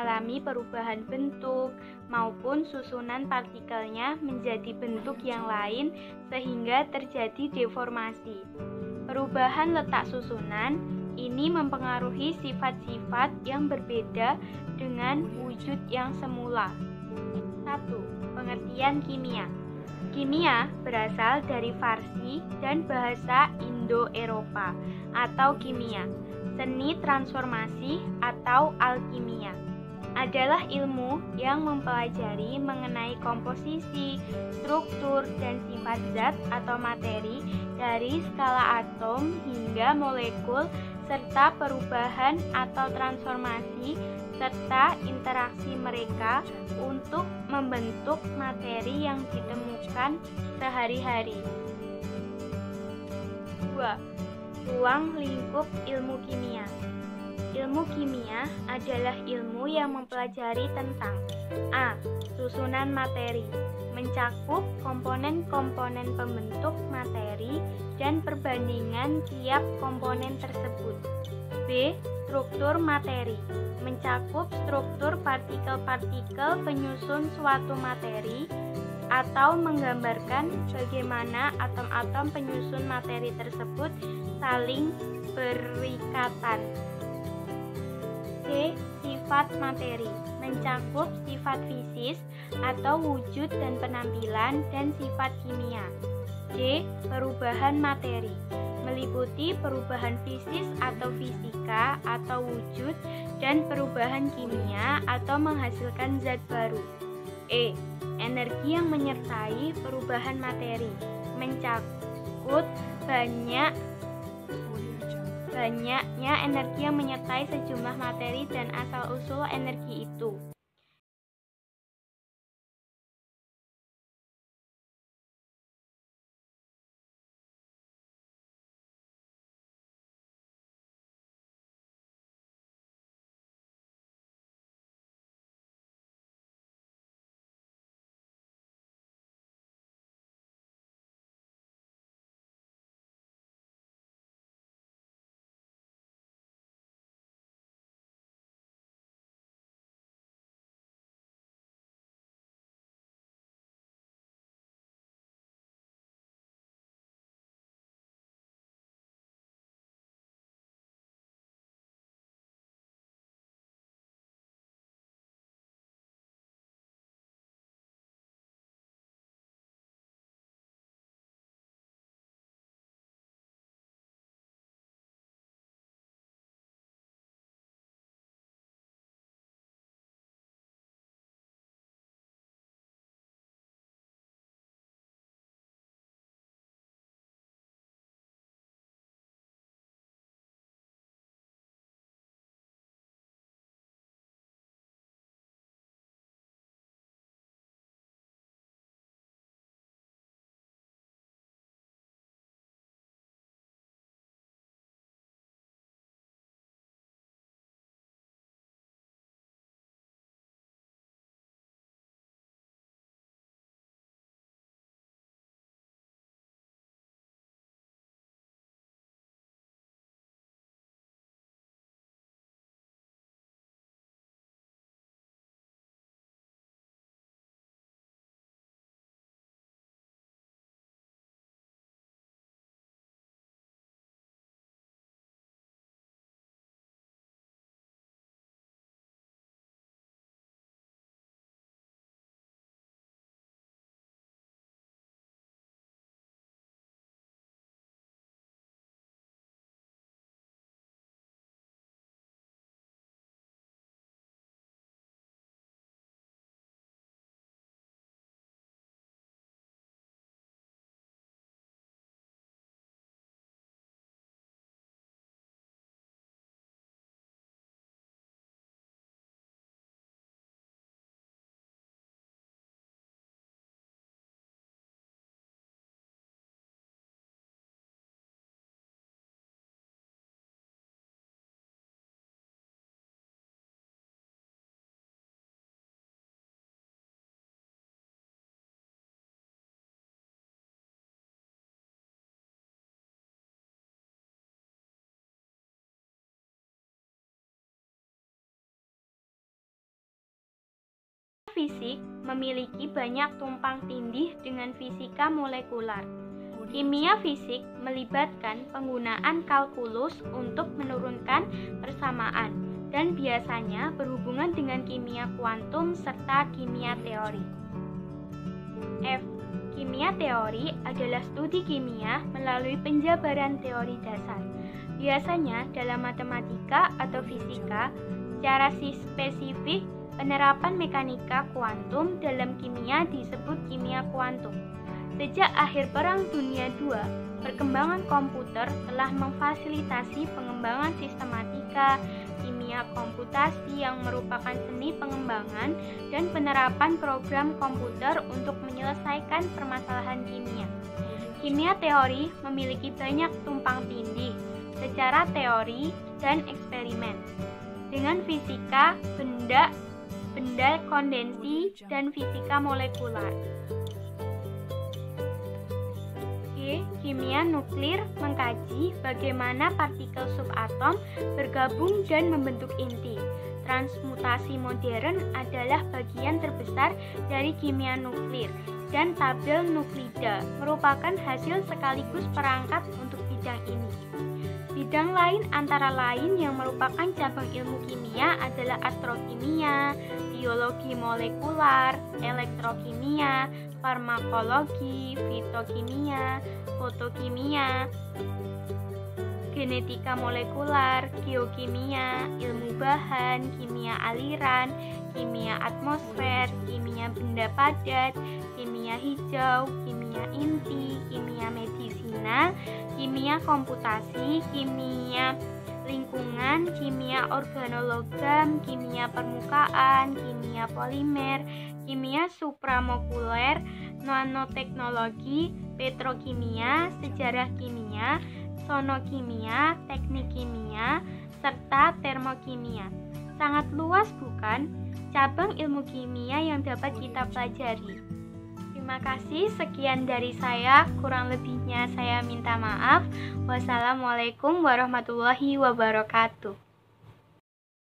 mengalami perubahan bentuk maupun susunan partikelnya menjadi bentuk yang lain sehingga terjadi deformasi. Perubahan letak susunan ini mempengaruhi sifat-sifat yang berbeda dengan wujud yang semula. 1. Pengertian kimia. Kimia berasal dari Farsi dan bahasa Indo-Eropa atau kimia. Seni transformasi atau alkimia adalah ilmu yang mempelajari mengenai komposisi, struktur, dan sifat zat atau materi dari skala atom hingga molekul serta perubahan atau transformasi serta interaksi mereka untuk membentuk materi yang ditemukan sehari-hari. 2. Ruang lingkup ilmu kimia. Ilmu kimia adalah ilmu yang mempelajari tentang A. Susunan materi, mencakup komponen-komponen pembentuk materi dan perbandingan tiap komponen tersebut. B. Struktur materi, mencakup struktur partikel-partikel penyusun suatu materi atau menggambarkan bagaimana atom-atom penyusun materi tersebut saling berikatan. C. Sifat materi, mencakup sifat fisis atau wujud dan penampilan dan sifat kimia. D. Perubahan materi, meliputi perubahan fisis atau fisika atau wujud dan perubahan kimia atau menghasilkan zat baru. E. Energi yang menyertai perubahan materi, mencakup banyaknya energi yang menyertai sejumlah materi dan asal-usul energi itu. fisik memiliki banyak tumpang tindih dengan fisika molekular. Kimia fisik melibatkan penggunaan kalkulus untuk menurunkan persamaan dan biasanya berhubungan dengan kimia kuantum serta kimia teori. F. Kimia teori adalah studi kimia melalui penjabaran teori dasar. Biasanya dalam matematika atau fisika, secara spesifik penerapan mekanika kuantum dalam kimia disebut kimia kuantum. Sejak akhir Perang Dunia II, perkembangan komputer telah memfasilitasi pengembangan sistematika, kimia komputasi yang merupakan seni pengembangan dan penerapan program komputer untuk menyelesaikan permasalahan kimia. Kimia teori memiliki banyak tumpang tindih secara teori dan eksperimen. Dengan fisika, benda kondensi, dan fisika molekular. Kimia nuklir mengkaji bagaimana partikel subatom bergabung dan membentuk inti. Transmutasi modern adalah bagian terbesar dari kimia nuklir, dan tabel nuklida merupakan hasil sekaligus perangkat untuk bidang ini. Bidang lain antara lain yang merupakan cabang ilmu kimia adalah astrokimia, biologi molekular, elektrokimia, farmakologi, fitokimia, fotokimia, genetika molekular, geokimia, ilmu bahan, kimia aliran, kimia atmosfer, kimia benda padat, kimia hijau, kimia inti, kimia medisinal, kimia komputasi, kimia lingkungan, kimia organologam, kimia permukaan, kimia polimer, kimia supramolecular, nanoteknologi, petrokimia, sejarah kimia, sonokimia, teknik kimia, serta termokimia. Sangat luas bukan? Cabang ilmu kimia yang dapat kita pelajari. Terima kasih, sekian dari saya, kurang lebihnya saya minta maaf. Wassalamualaikum warahmatullahi wabarakatuh.